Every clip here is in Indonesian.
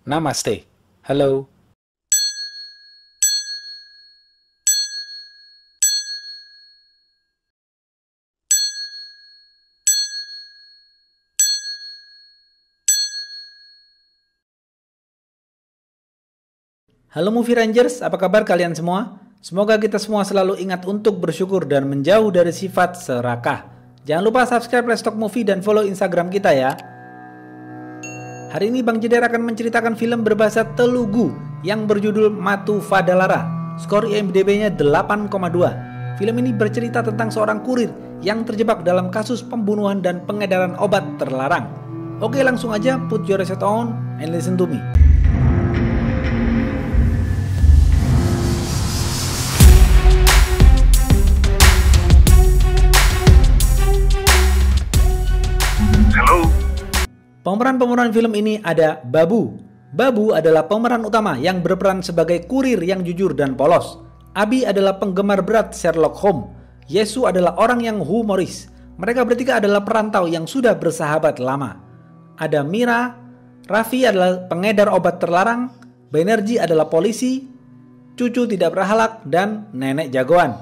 Namaste. Halo. Halo Movie Rangers, apa kabar kalian semua? Semoga kita semua selalu ingat untuk bersyukur dan menjauh dari sifat serakah. Jangan lupa subscribe Let's Talk Movie dan follow Instagram kita ya. Hari ini Bang Jedar akan menceritakan film berbahasa Telugu yang berjudul Matu Fadalara. Skor IMDb-nya 8,2. Film ini bercerita tentang seorang kurir yang terjebak dalam kasus pembunuhan dan pengedaran obat terlarang. Oke, langsung aja put your headset on and listen to me. Pemeran film ini ada Babu. Babu adalah pemeran utama yang berperan sebagai kurir yang jujur dan polos. Abi adalah penggemar berat Sherlock Holmes. Yesu adalah orang yang humoris. Mereka bertiga adalah perantau yang sudah bersahabat lama. Ada Mira, Raffi adalah pengedar obat terlarang, Benerji adalah polisi, Cucu tidak berhalak, dan nenek jagoan.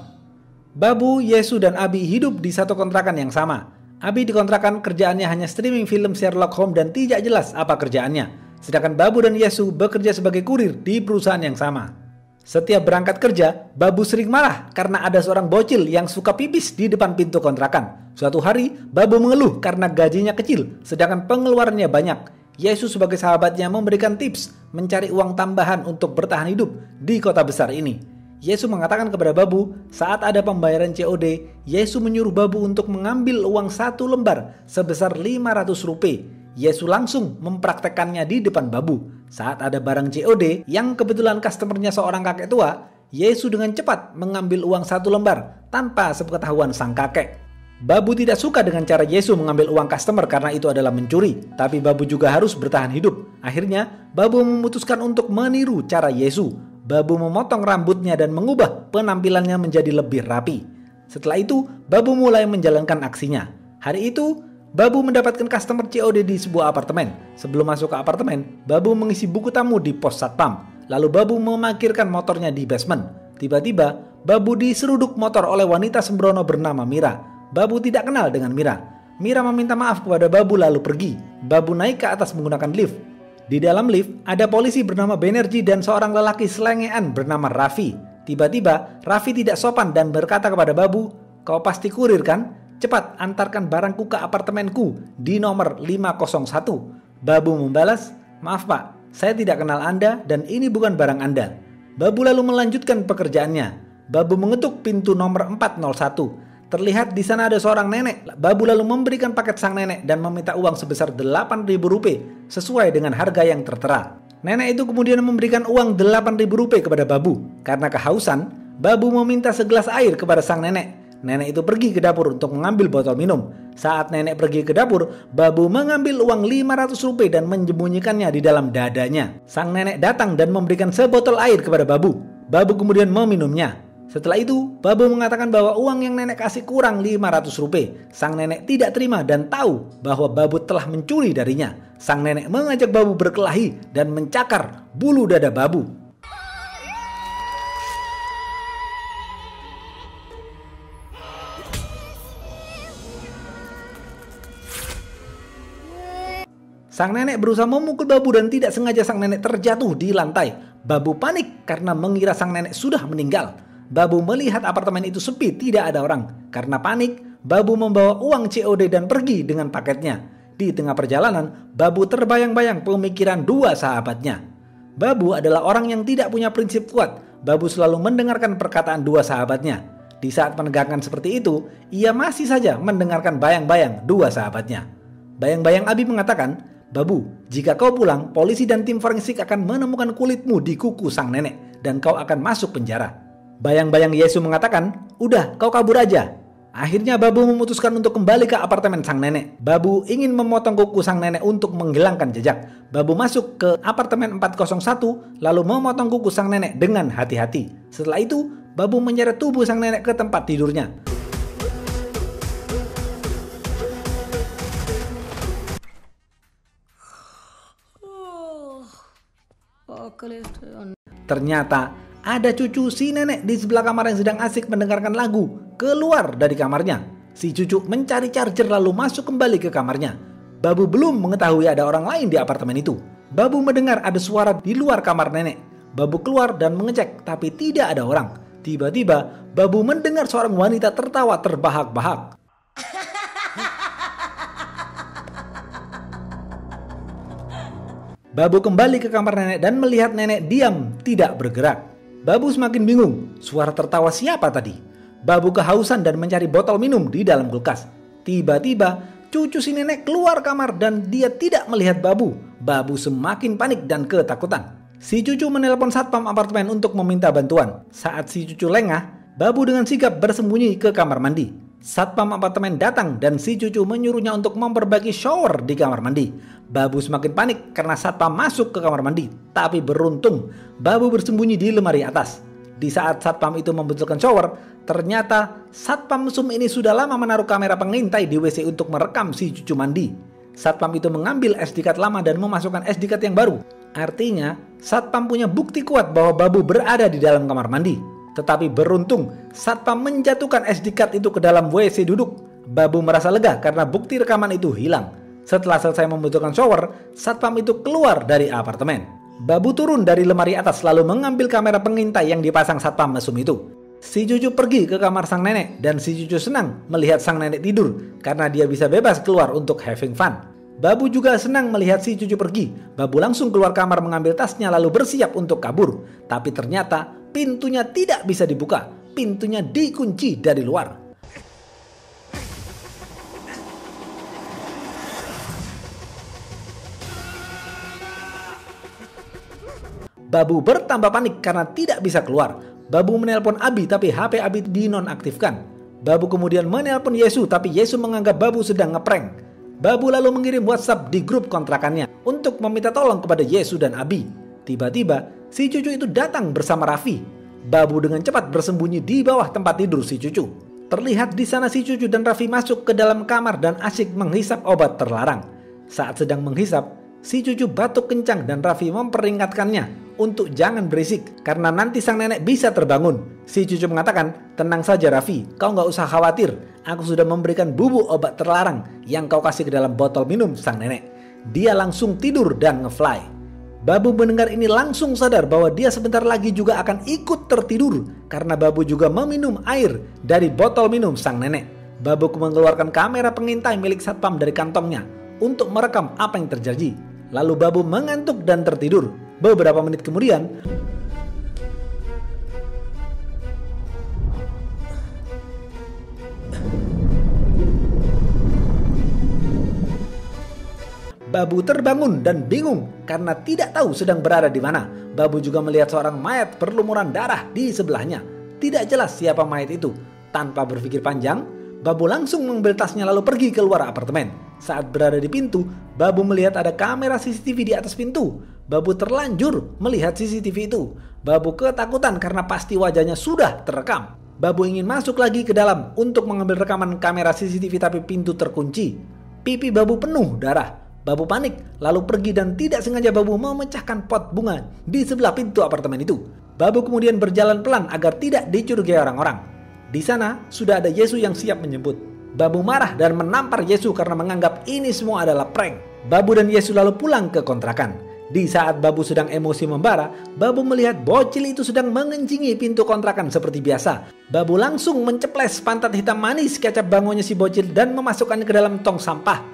Babu, Yesu, dan Abi hidup di satu kontrakan yang sama. Abi dikontrakan kerjaannya hanya streaming film Sherlock Holmes dan tidak jelas apa kerjaannya. Sedangkan Babu dan Yesu bekerja sebagai kurir di perusahaan yang sama. Setiap berangkat kerja, Babu sering marah karena ada seorang bocil yang suka pipis di depan pintu kontrakan. Suatu hari, Babu mengeluh karena gajinya kecil, sedangkan pengeluarannya banyak. Yesu sebagai sahabatnya memberikan tips mencari uang tambahan untuk bertahan hidup di kota besar ini. Yesu mengatakan kepada Babu, saat ada pembayaran COD, Yesu menyuruh Babu untuk mengambil uang 1 lembar sebesar 500 rupiah. Yesu langsung mempraktekannya di depan Babu. Saat ada barang COD yang kebetulan customernya seorang kakek tua, Yesu dengan cepat mengambil uang 1 lembar tanpa sepengetahuan sang kakek. Babu tidak suka dengan cara Yesu mengambil uang customer karena itu adalah mencuri, tapi Babu juga harus bertahan hidup. Akhirnya, Babu memutuskan untuk meniru cara Yesu. Babu memotong rambutnya dan mengubah penampilannya menjadi lebih rapi. Setelah itu, Babu mulai menjalankan aksinya. Hari itu, Babu mendapatkan customer COD di sebuah apartemen. Sebelum masuk ke apartemen, Babu mengisi buku tamu di pos satpam. Lalu Babu memarkirkan motornya di basement. Tiba-tiba, Babu diseruduk motor oleh wanita sembrono bernama Mira. Babu tidak kenal dengan Mira. Mira meminta maaf kepada Babu lalu pergi. Babu naik ke atas menggunakan lift. Di dalam lift, ada polisi bernama Benerji dan seorang lelaki selengean bernama Raffi. Tiba-tiba, Raffi tidak sopan dan berkata kepada Babu, "Kau pasti kurir kan? Cepat antarkan barangku ke apartemenku di nomor 501. Babu membalas, "Maaf Pak, saya tidak kenal Anda dan ini bukan barang Anda." Babu lalu melanjutkan pekerjaannya. Babu mengetuk pintu nomor 401. Terlihat di sana ada seorang nenek. Babu lalu memberikan paket sang nenek dan meminta uang sebesar 8.000 rupiah sesuai dengan harga yang tertera. Nenek itu kemudian memberikan uang 8.000 rupiah kepada Babu. Karena kehausan, Babu meminta segelas air kepada sang nenek. Nenek itu pergi ke dapur untuk mengambil botol minum. Saat nenek pergi ke dapur, Babu mengambil uang 500 rupiah dan menyembunyikannya di dalam dadanya. Sang nenek datang dan memberikan sebotol air kepada Babu. Babu kemudian meminumnya. Setelah itu, Babu mengatakan bahwa uang yang nenek kasih kurang 500 rupiah. Sang nenek tidak terima dan tahu bahwa Babu telah mencuri darinya. Sang nenek mengajak Babu berkelahi dan mencakar bulu dada Babu. Sang nenek berusaha memukul Babu dan tidak sengaja sang nenek terjatuh di lantai. Babu panik karena mengira sang nenek sudah meninggal. Babu melihat apartemen itu sepi, tidak ada orang. Karena panik, Babu membawa uang COD dan pergi dengan paketnya. Di tengah perjalanan, Babu terbayang-bayang pemikiran dua sahabatnya. Babu adalah orang yang tidak punya prinsip kuat. Babu selalu mendengarkan perkataan dua sahabatnya. Di saat menegangkan seperti itu, ia masih saja mendengarkan bayang-bayang dua sahabatnya. Bayang-bayang Abi mengatakan, "Babu, jika kau pulang, polisi dan tim forensik akan menemukan kulitmu di kuku sang nenek dan kau akan masuk penjara." Bayang-bayang Yesu mengatakan, "Udah, kau kabur aja." Akhirnya Babu memutuskan untuk kembali ke apartemen sang nenek. Babu ingin memotong kuku sang nenek untuk menghilangkan jejak. Babu masuk ke apartemen 401 lalu memotong kuku sang nenek dengan hati-hati. Setelah itu, Babu menyeret tubuh sang nenek ke tempat tidurnya. Ternyata ada cucu si nenek di sebelah kamar yang sedang asik mendengarkan lagu keluar dari kamarnya. Si cucu mencari charger lalu masuk kembali ke kamarnya. Babu belum mengetahui ada orang lain di apartemen itu. Babu mendengar ada suara di luar kamar nenek. Babu keluar dan mengecek, tapi tidak ada orang. Tiba-tiba Babu mendengar seorang wanita tertawa terbahak-bahak. Babu kembali ke kamar nenek dan melihat nenek diam, tidak bergerak. Babu semakin bingung, suara tertawa siapa tadi? Babu kehausan dan mencari botol minum di dalam kulkas. Tiba-tiba cucu si nenek keluar kamar dan dia tidak melihat Babu. Babu semakin panik dan ketakutan. Si cucu menelpon satpam apartemen untuk meminta bantuan. Saat si cucu lengah, Babu dengan sigap bersembunyi ke kamar mandi. Satpam apartemen datang dan si cucu menyuruhnya untuk memperbaiki shower di kamar mandi. Babu semakin panik karena satpam masuk ke kamar mandi. Tapi beruntung, Babu bersembunyi di lemari atas. Di saat satpam itu membetulkan shower, ternyata satpam mesum ini sudah lama menaruh kamera pengintai di WC untuk merekam si cucu mandi. Satpam itu mengambil SD card lama dan memasukkan SD card yang baru. Artinya, satpam punya bukti kuat bahwa Babu berada di dalam kamar mandi. Tetapi beruntung, satpam menjatuhkan SD card itu ke dalam WC duduk. Babu merasa lega karena bukti rekaman itu hilang. Setelah selesai membutuhkan shower, satpam itu keluar dari apartemen. Babu turun dari lemari atas lalu mengambil kamera pengintai yang dipasang satpam mesum itu. Si cucu pergi ke kamar sang nenek dan si cucu senang melihat sang nenek tidur karena dia bisa bebas keluar untuk having fun. Babu juga senang melihat si cucu pergi. Babu langsung keluar kamar mengambil tasnya lalu bersiap untuk kabur. Tapi ternyata pintunya tidak bisa dibuka. Pintunya dikunci dari luar. Babu bertambah panik karena tidak bisa keluar. Babu menelpon Abi tapi HP Abi dinonaktifkan. Babu kemudian menelpon Yesu tapi Yesu menganggap Babu sedang ngeprank. Babu lalu mengirim WhatsApp di grup kontrakannya untuk meminta tolong kepada Yesu dan Abi. Tiba-tiba si cucu itu datang bersama Raffi. Babu dengan cepat bersembunyi di bawah tempat tidur si cucu. Terlihat di sana si cucu dan Raffi masuk ke dalam kamar dan asyik menghisap obat terlarang. Saat sedang menghisap, si cucu batuk kencang dan Raffi memperingatkannya untuk jangan berisik karena nanti sang nenek bisa terbangun. Si cucu mengatakan, "Tenang saja Raffi, kau gak usah khawatir. Aku sudah memberikan bubuk obat terlarang yang kau kasih ke dalam botol minum sang nenek." Dia langsung tidur dan ngefly. Babu mendengar ini langsung sadar bahwa dia sebentar lagi juga akan ikut tertidur karena Babu juga meminum air dari botol minum sang nenek. Babu mengeluarkan kamera pengintai milik satpam dari kantongnya untuk merekam apa yang terjadi. Lalu Babu mengantuk dan tertidur. Beberapa menit kemudian, Babu terbangun dan bingung karena tidak tahu sedang berada di mana. Babu juga melihat seorang mayat berlumuran darah di sebelahnya. Tidak jelas siapa mayat itu. Tanpa berpikir panjang, Babu langsung mengambil tasnya lalu pergi keluar apartemen. Saat berada di pintu, Babu melihat ada kamera CCTV di atas pintu. Babu terlanjur melihat CCTV itu. Babu ketakutan karena pasti wajahnya sudah terekam. Babu ingin masuk lagi ke dalam untuk mengambil rekaman kamera CCTV tapi pintu terkunci. Pipi Babu penuh darah. Babu panik lalu pergi dan tidak sengaja Babu memecahkan pot bunga di sebelah pintu apartemen itu. Babu kemudian berjalan pelan agar tidak dicurigai orang-orang. Di sana sudah ada Yesu yang siap menjemput. Babu marah dan menampar Yesu karena menganggap ini semua adalah prank. Babu dan Yesu lalu pulang ke kontrakan. Di saat Babu sedang emosi membara, Babu melihat bocil itu sedang mengencingi pintu kontrakan seperti biasa. Babu langsung menceples pantat hitam manis kecap bangonya si bocil dan memasukkannya ke dalam tong sampah.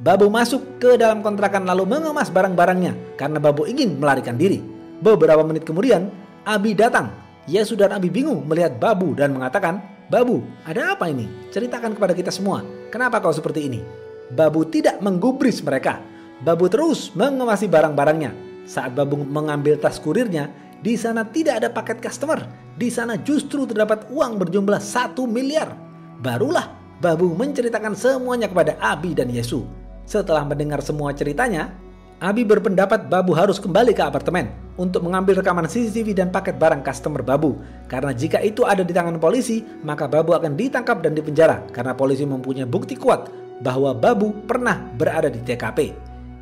Babu masuk ke dalam kontrakan lalu mengemas barang-barangnya karena Babu ingin melarikan diri. Beberapa menit kemudian, Abi datang. Yesu dan Abi bingung melihat Babu dan mengatakan, "Babu, ada apa ini? Ceritakan kepada kita semua. Kenapa kau seperti ini?" Babu tidak menggubris mereka. Babu terus mengemasi barang-barangnya. Saat Babu mengambil tas kurirnya, di sana tidak ada paket customer. Di sana justru terdapat uang berjumlah 1 miliar. Barulah Babu menceritakan semuanya kepada Abi dan Yesu. Setelah mendengar semua ceritanya, Abi berpendapat Babu harus kembali ke apartemen. untuk mengambil rekaman CCTV dan paket barang customer Babu. Karena jika itu ada di tangan polisi, maka Babu akan ditangkap dan dipenjara karena polisi mempunyai bukti kuat bahwa Babu pernah berada di TKP.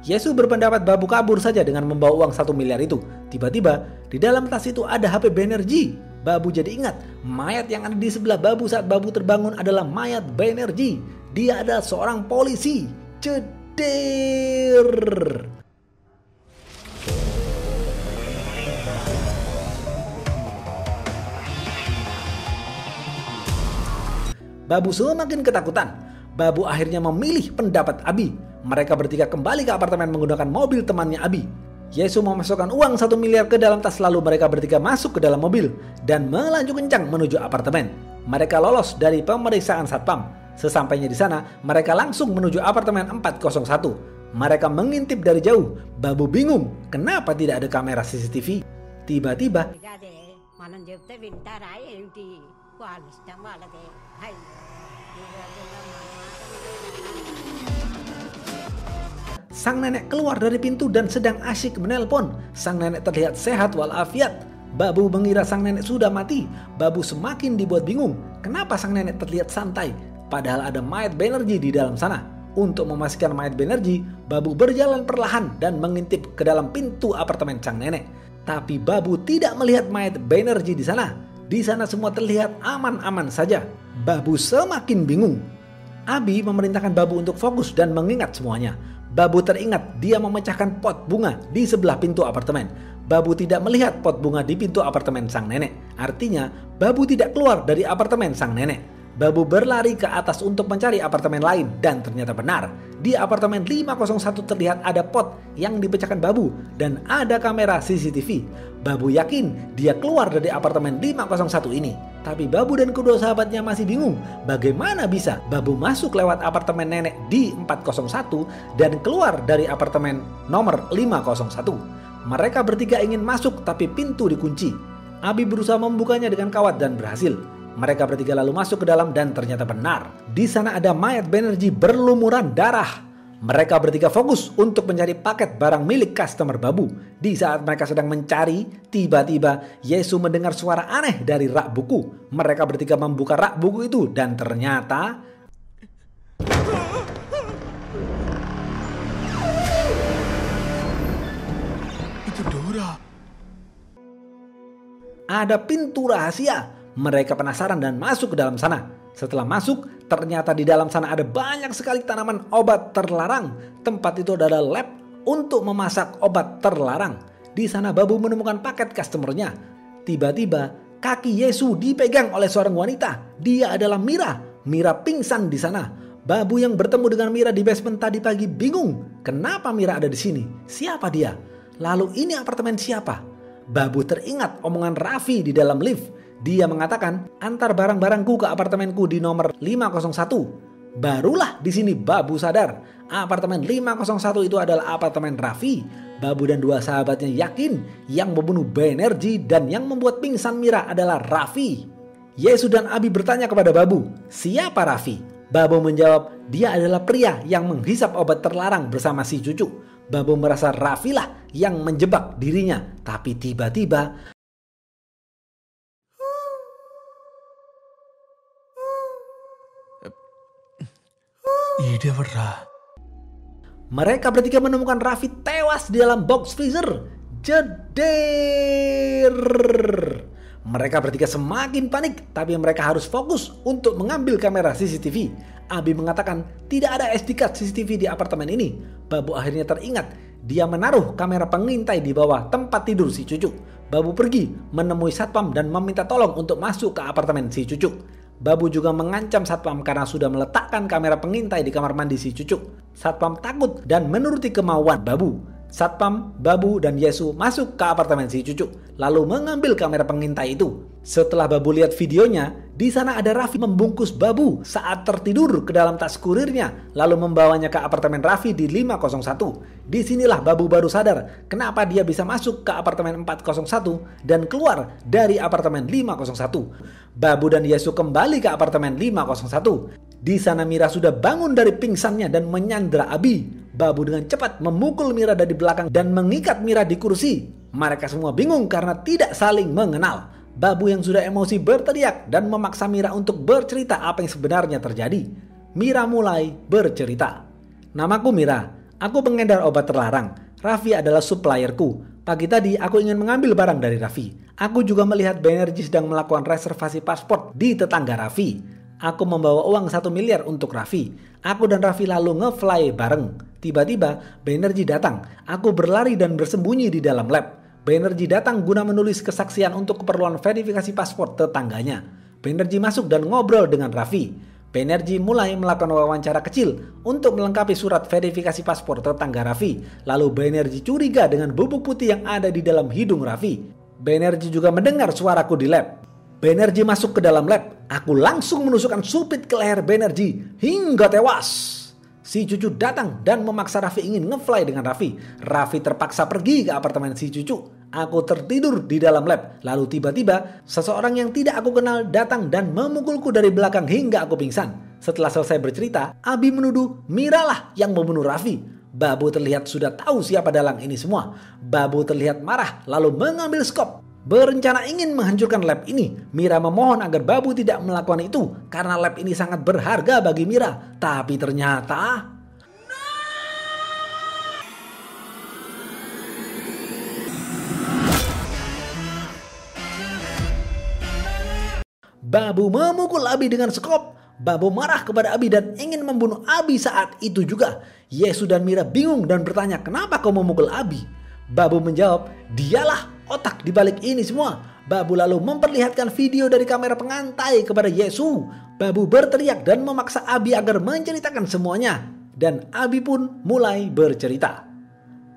Yesu berpendapat Babu kabur saja dengan membawa uang 1 miliar itu. Tiba-tiba di dalam tas itu ada HP Banerjee. Babu jadi ingat, mayat yang ada di sebelah Babu saat Babu terbangun adalah mayat Banerjee. Dia adalah seorang polisi. Ceder. Babu semakin ketakutan. Babu akhirnya memilih pendapat Abi. Mereka bertiga kembali ke apartemen menggunakan mobil temannya Abi. Yesu memasukkan uang 1 miliar ke dalam tas, lalu mereka bertiga masuk ke dalam mobil dan melaju kencang menuju apartemen. Mereka lolos dari pemeriksaan satpam. Sesampainya di sana, mereka langsung menuju apartemen 401. Mereka mengintip dari jauh. Babu bingung, kenapa tidak ada kamera CCTV? Tiba-tiba sang nenek keluar dari pintu dan sedang asyik menelpon. Sang nenek terlihat sehat walafiat. Babu mengira sang nenek sudah mati. Babu semakin dibuat bingung. Kenapa sang nenek terlihat santai? Padahal ada mayat Banerjee di dalam sana. Untuk memastikan mayat Banerjee, Babu berjalan perlahan dan mengintip ke dalam pintu apartemen sang nenek. Tapi Babu tidak melihat mayat Banerjee di sana. Di sana semua terlihat aman-aman saja. Babu semakin bingung. Abi memerintahkan Babu untuk fokus dan mengingat semuanya. Babu teringat dia memecahkan pot bunga di sebelah pintu apartemen. Babu tidak melihat pot bunga di pintu apartemen sang nenek. Artinya, Babu tidak keluar dari apartemen sang nenek. Babu berlari ke atas untuk mencari apartemen lain dan ternyata benar. Di apartemen 501 terlihat ada pot yang dipecahkan Babu dan ada kamera CCTV. Babu yakin dia keluar dari apartemen 501 ini. Tapi Babu dan kedua sahabatnya masih bingung bagaimana bisa Babu masuk lewat apartemen nenek di 401 dan keluar dari apartemen nomor 501. Mereka bertiga ingin masuk tapi pintu dikunci. Abi berusaha membukanya dengan kawat dan berhasil. Mereka bertiga lalu masuk ke dalam dan ternyata benar. Di sana ada mayat Banerjee berlumuran darah. Mereka bertiga fokus untuk mencari paket barang milik customer Babu. Di saat mereka sedang mencari, tiba-tiba Yesu mendengar suara aneh dari rak buku. Mereka bertiga membuka rak buku itu dan ternyata itu Dora. ada pintu rahasia. Mereka penasaran dan masuk ke dalam sana. Setelah masuk, ternyata di dalam sana ada banyak sekali tanaman obat terlarang. Tempat itu adalah lab untuk memasak obat terlarang. Di sana Babu menemukan paket customernya. Tiba-tiba kaki Yesu dipegang oleh seorang wanita. Dia adalah Mira. Mira pingsan di sana. Babu yang bertemu dengan Mira di basement tadi pagi bingung. Kenapa Mira ada di sini? Siapa dia? Lalu ini apartemen siapa? Babu teringat omongan Raffi di dalam lift. Dia mengatakan, antar barang-barangku ke apartemenku di nomor 501. Barulah di sini Babu sadar, apartemen 501 itu adalah apartemen Raffi. Babu dan dua sahabatnya yakin yang membunuh Banerjee dan yang membuat pingsan Mira adalah Raffi. Yesu dan Abi bertanya kepada Babu, siapa Raffi? Babu menjawab, dia adalah pria yang menghisap obat terlarang bersama si cucu. Babu merasa Raffi lah yang menjebak dirinya. Tapi tiba-tiba Ide pernah. mereka bertiga menemukan Raffi tewas di dalam box freezer. Jeder. Mereka bertiga semakin panik, tapi mereka harus fokus untuk mengambil kamera CCTV. Abi mengatakan tidak ada SD card CCTV di apartemen ini. Babu akhirnya teringat, dia menaruh kamera pengintai di bawah tempat tidur si cucu. Babu pergi menemui satpam dan meminta tolong untuk masuk ke apartemen si cucu. Babu juga mengancam satpam karena sudah meletakkan kamera pengintai di kamar mandi si cucu. Satpam takut dan menuruti kemauan Babu. Satpam, Babu, dan Yesu masuk ke apartemen si cucu, lalu mengambil kamera pengintai itu. Setelah Babu lihat videonya, di sana ada Raffi membungkus Babu saat tertidur ke dalam tas kurirnya, lalu membawanya ke apartemen Raffi di 501. Disinilah Babu baru sadar kenapa dia bisa masuk ke apartemen 401 dan keluar dari apartemen 501. Babu dan Yesu kembali ke apartemen 501. Di sana Mira sudah bangun dari pingsannya dan menyandra Abi. Babu dengan cepat memukul Mira dari belakang dan mengikat Mira di kursi. Mereka semua bingung karena tidak saling mengenal. Babu yang sudah emosi berteriak dan memaksa Mira untuk bercerita apa yang sebenarnya terjadi. Mira mulai bercerita. Namaku Mira, aku pengedar obat terlarang. Raffi adalah supplierku. Pagi tadi aku ingin mengambil barang dari Raffi. Aku juga melihat Banerjee sedang melakukan reservasi paspor di tetangga Raffi. Aku membawa uang 1 miliar untuk Raffi. Aku dan Raffi lalu nge-fly bareng. Tiba-tiba Banerjee datang. Aku berlari dan bersembunyi di dalam lab. Banerjee datang guna menulis kesaksian untuk keperluan verifikasi paspor tetangganya. Banerjee masuk dan ngobrol dengan Raffi. Banerjee mulai melakukan wawancara kecil untuk melengkapi surat verifikasi paspor tetangga Raffi. Lalu Banerjee curiga dengan bubuk putih yang ada di dalam hidung Raffi. Banerjee juga mendengar suaraku di lab. Banerjee masuk ke dalam lab. Aku langsung menusukkan supit ke leher Banerjee hingga tewas. Si cucu datang dan memaksa Raffi ingin nge-fly dengan Raffi. Raffi terpaksa pergi ke apartemen si cucu. Aku tertidur di dalam lab. Lalu tiba-tiba seseorang yang tidak aku kenal datang dan memukulku dari belakang hingga aku pingsan. Setelah selesai bercerita, Abi menuduh Mira lah yang membunuh Raffi. Babu terlihat sudah tahu siapa dalang ini semua. Babu terlihat marah lalu mengambil skop. Berencana ingin menghancurkan lab ini. Mira memohon agar Babu tidak melakukan itu karena lab ini sangat berharga bagi Mira. Tapi ternyata Babu memukul Abi dengan skop. Babu marah kepada Abi dan ingin membunuh Abi saat itu juga. Yesu dan Mira bingung dan bertanya, kenapa kau memukul Abi? Babu menjawab, dialah otak di balik ini semua. Babu lalu memperlihatkan video dari kamera pengantai kepada Yesu. Babu berteriak dan memaksa Abi agar menceritakan semuanya. Dan Abi pun mulai bercerita.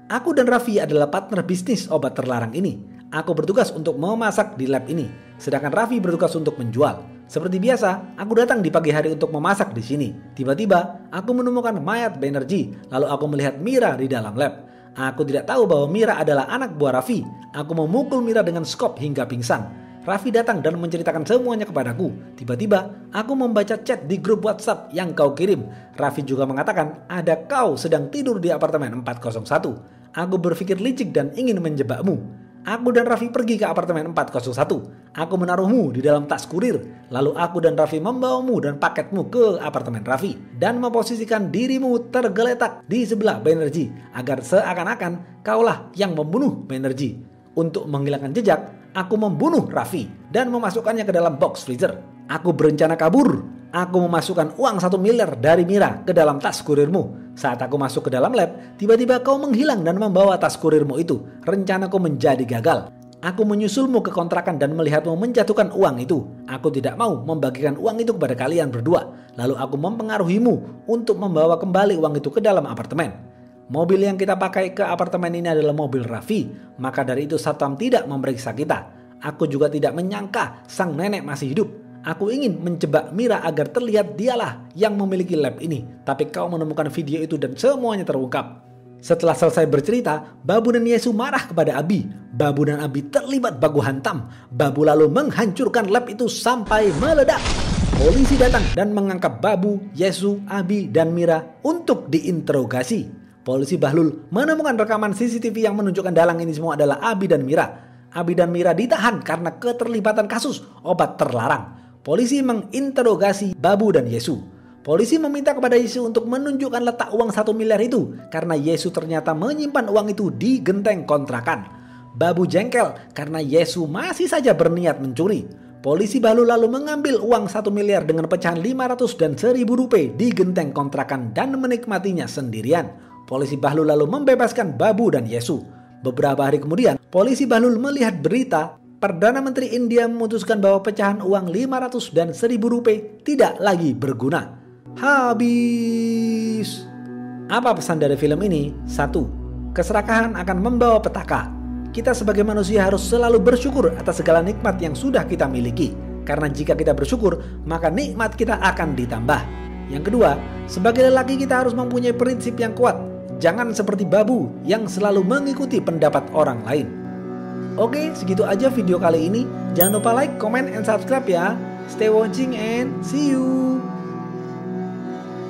Aku dan Raffi adalah partner bisnis obat terlarang ini. Aku bertugas untuk memasak di lab ini. Sedangkan Raffi bertugas untuk menjual. Seperti biasa, aku datang di pagi hari untuk memasak di sini. Tiba-tiba, aku menemukan mayat Banerjee. Lalu aku melihat Mira di dalam lab. Aku tidak tahu bahwa Mira adalah anak buah Raffi. Aku memukul Mira dengan skop hingga pingsan. Raffi datang dan menceritakan semuanya kepadaku. Tiba-tiba, aku membaca chat di grup WhatsApp yang kau kirim. Raffi juga mengatakan, ada kau sedang tidur di apartemen 401. Aku berpikir licik dan ingin menjebakmu. Aku dan Raffi pergi ke apartemen 401. Aku menaruhmu di dalam tas kurir. Lalu aku dan Raffi membawamu dan paketmu ke apartemen Raffi. Dan memposisikan dirimu tergeletak di sebelah Banerjee. Agar seakan-akan kaulah yang membunuh Banerjee. Untuk menghilangkan jejak, aku membunuh Raffi. Dan memasukkannya ke dalam box freezer. Aku berencana kabur. Aku memasukkan uang 1 miliar dari Mira ke dalam tas kurirmu. Saat aku masuk ke dalam lab, tiba-tiba kau menghilang dan membawa tas kurirmu itu. Rencanaku menjadi gagal. Aku menyusulmu ke kontrakan dan melihatmu menjatuhkan uang itu. Aku tidak mau membagikan uang itu kepada kalian berdua. Lalu aku mempengaruhimu untuk membawa kembali uang itu ke dalam apartemen. Mobil yang kita pakai ke apartemen ini adalah mobil Raffi. Maka dari itu satpam tidak memeriksa kita. Aku juga tidak menyangka sang nenek masih hidup. Aku ingin menjebak Mira agar terlihat dialah yang memiliki lab ini. Tapi kau menemukan video itu dan semuanya terungkap. Setelah selesai bercerita, Babu dan Yesu marah kepada Abi. Babu dan Abi terlibat baku hantam. Babu lalu menghancurkan lab itu sampai meledak. Polisi datang dan mengangkat Babu, Yesu, Abi, dan Mira untuk diinterogasi. Polisi Bahlul menemukan rekaman CCTV yang menunjukkan dalang ini semua adalah Abi dan Mira. Abi dan Mira ditahan karena keterlibatan kasus obat terlarang. Polisi menginterogasi Babu dan Yesu. Polisi meminta kepada Yesu untuk menunjukkan letak uang 1 miliar itu karena Yesu ternyata menyimpan uang itu di genteng kontrakan. Babu jengkel karena Yesu masih saja berniat mencuri. Polisi Bahlul lalu mengambil uang 1 miliar dengan pecahan 500 dan 1000 rupiah di genteng kontrakan dan menikmatinya sendirian. Polisi Bahlul lalu membebaskan Babu dan Yesu. Beberapa hari kemudian, polisi Bahlul melihat berita Perdana Menteri India memutuskan bahwa pecahan uang 500 dan 1000 rupiah tidak lagi berguna. Habis. Apa pesan dari film ini? 1. Keserakahan akan membawa petaka. Kita sebagai manusia harus selalu bersyukur atas segala nikmat yang sudah kita miliki. Karena jika kita bersyukur, maka nikmat kita akan ditambah. Yang kedua, sebagai lelaki kita harus mempunyai prinsip yang kuat. Jangan seperti Babu yang selalu mengikuti pendapat orang lain. Oke, segitu aja video kali ini. Jangan lupa like, comment, and subscribe ya. Stay watching and see you.